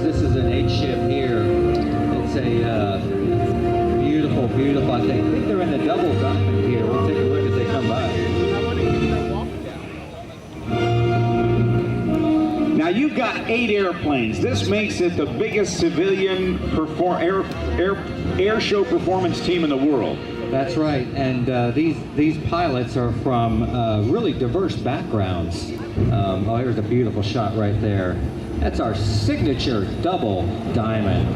This is an 8 ship here. It's a beautiful, beautiful. I think they're in the double diamond here. We'll take a look as they come by. Now you've got 8 airplanes. This makes it the biggest civilian air show performance team in the world. That's right, and these pilots are from really diverse backgrounds. Oh, here's a beautiful shot right there. That's our signature double diamond.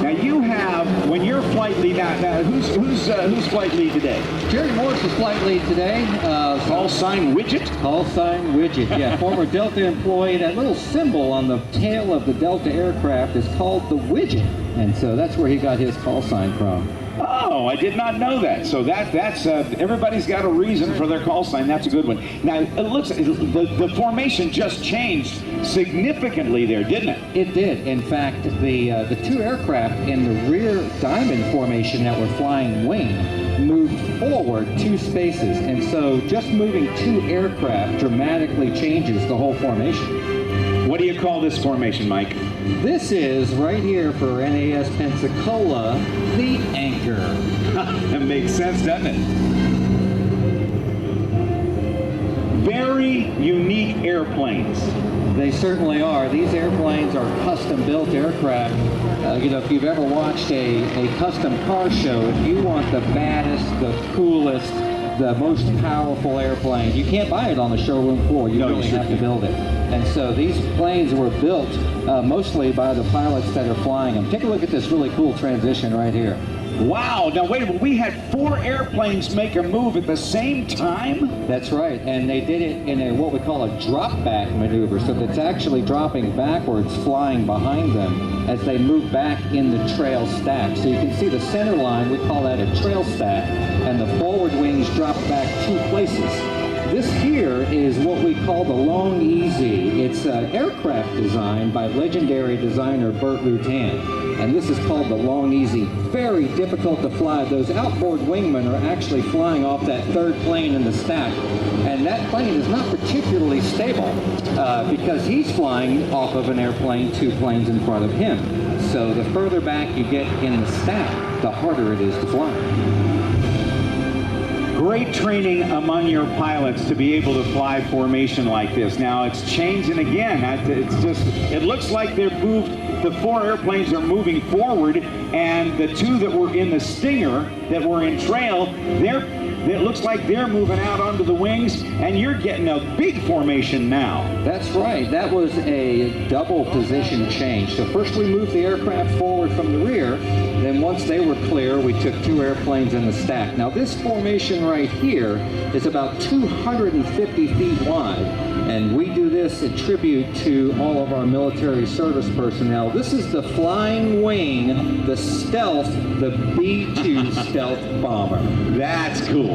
Now you have, when you're flight lead, now who's flight lead today? Jerry Morris is flight lead today. Call sign Widget? Call sign Widget, yeah. Former Delta employee. That little symbol on the tail of the Delta aircraft is called the Widget. And so that's where he got his call sign from. Oh, I did not know that. So that's everybody's got a reason for their call sign. That's a good one. Now, it looks the formation just changed significantly there, didn't it? It did. In fact, the 2 aircraft in the rear diamond formation that were flying wing moved forward 2 spaces. And so just moving 2 aircraft dramatically changes the whole formation. What do you call this formation, Mike? This is, right here for NAS Pensacola, the anchor. That makes sense, doesn't it? Very unique airplanes. They certainly are. These airplanes are custom-built aircraft. You know, if you've ever watched a custom car show, if you want the baddest, the coolest, the most powerful airplane, you can't buy it on the showroom floor. You really have to build it. And so these planes were built mostly by the pilots that are flying them. Take a look at this really cool transition right here. Wow, now wait a minute, we had 4 airplanes make a move at the same time? That's right, and they did it in a what we call a drop-back maneuver, so that's actually dropping backwards, flying behind them as they move back in the trail stack. So you can see the center line, we call that a trail stack, and the forward wings drop back 2 places. This here is what we call the Long Easy. It's an aircraft designed by legendary designer Burt Rutan. And this is called the Long Easy. Very difficult to fly. Those outboard wingmen are actually flying off that 3rd plane in the stack. And that plane is not particularly stable because he's flying off of an airplane 2 planes in front of him. So the further back you get in the stack, the harder it is to fly. Great training among your pilots to be able to fly formation like this. Now it's changing again. It looks like they've moved, the 4 airplanes are moving forward, and the 2 that were in the Stinger, that were in trail, it looks like they're moving out onto the wings, and you're getting a big formation now. That's right. That was a double position change. So first we moved the aircraft forward from the rear, then once they were clear, we took 2 airplanes in the stack. Now this formation right here is about 250 feet wide, and we do this in tribute to all of our military service personnel. This is the Flying Wing, the Stealth, the B-2 Stealth Bomber. That's cool.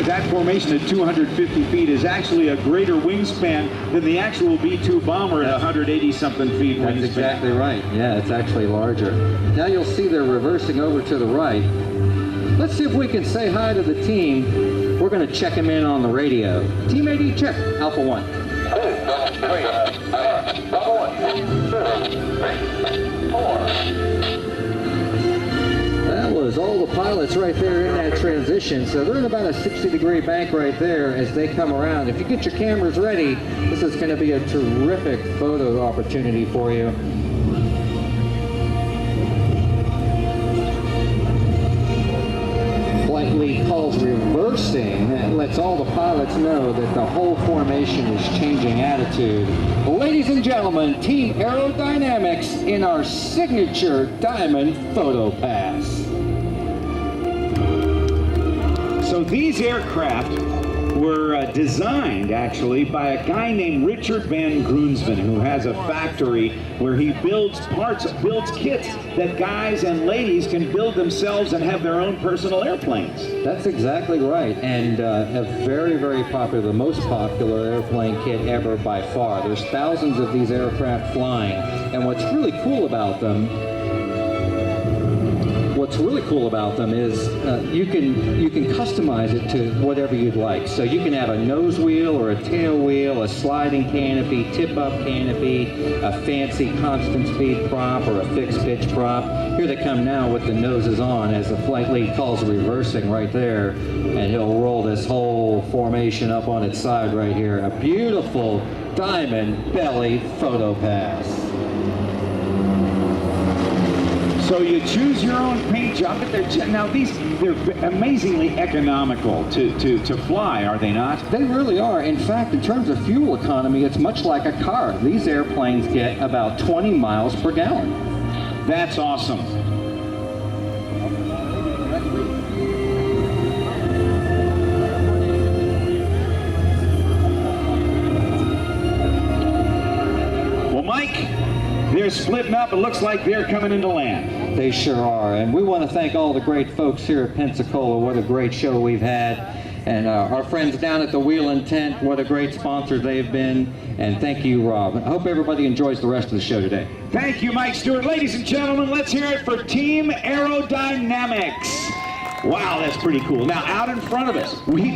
That formation at 250 feet is actually a greater wingspan than the actual B-2 bomber at 180-something feet wingspan. That's exactly right. Yeah, it's actually larger. Now you'll see they're reversing over to the right. Let's see if we can say hi to the team. We're going to check them in on the radio. Team AD, check. Alpha 1. Alpha 1, 2, 3, 4. That was all the pilots right there in that transition. So they're in about a 60-degree bank right there as they come around. If you get your cameras ready, this is going to be a terrific photo opportunity for you. Flight lead calls reversing. That lets all the pilots know that the whole formation is changing attitude. Ladies and gentlemen, Team Aerodynamix in our signature diamond photo pass. So these aircraft were designed actually by a guy named Richard Van Grunsven, who has a factory where he builds kits that guys and ladies can build themselves and have their own personal airplanes. That's exactly right, and a very, very popular, the most popular airplane kit ever by far. There's thousands of these aircraft flying, and what's really cool about them, what's what's really cool about them is you can customize it to whatever you'd like. So you can have a nose wheel or a tail wheel, a sliding canopy, tip-up canopy, a fancy constant speed prop or a fixed pitch prop. Here they come now with the noses on, as the flight lead calls reversing right there, and he'll roll this whole formation up on its side right here. A beautiful diamond belly photo pass. So you choose your own paint job, but now they're amazingly economical to fly, are they not? They really are. In fact, in terms of fuel economy, it's much like a car. These airplanes get about 20 miles per gallon. That's awesome. Well, Mike, they're splitting up. It looks like they're coming into land. They sure are. And we want to thank all the great folks here at Pensacola. What a great show we've had. And our friends down at the Wheel and Tent, what a great sponsor they've been. And thank you, Rob. I hope everybody enjoys the rest of the show today. Thank you, Mike Stewart. Ladies and gentlemen, let's hear it for Team Aerodynamix. Wow, that's pretty cool. Now, out in front of us, we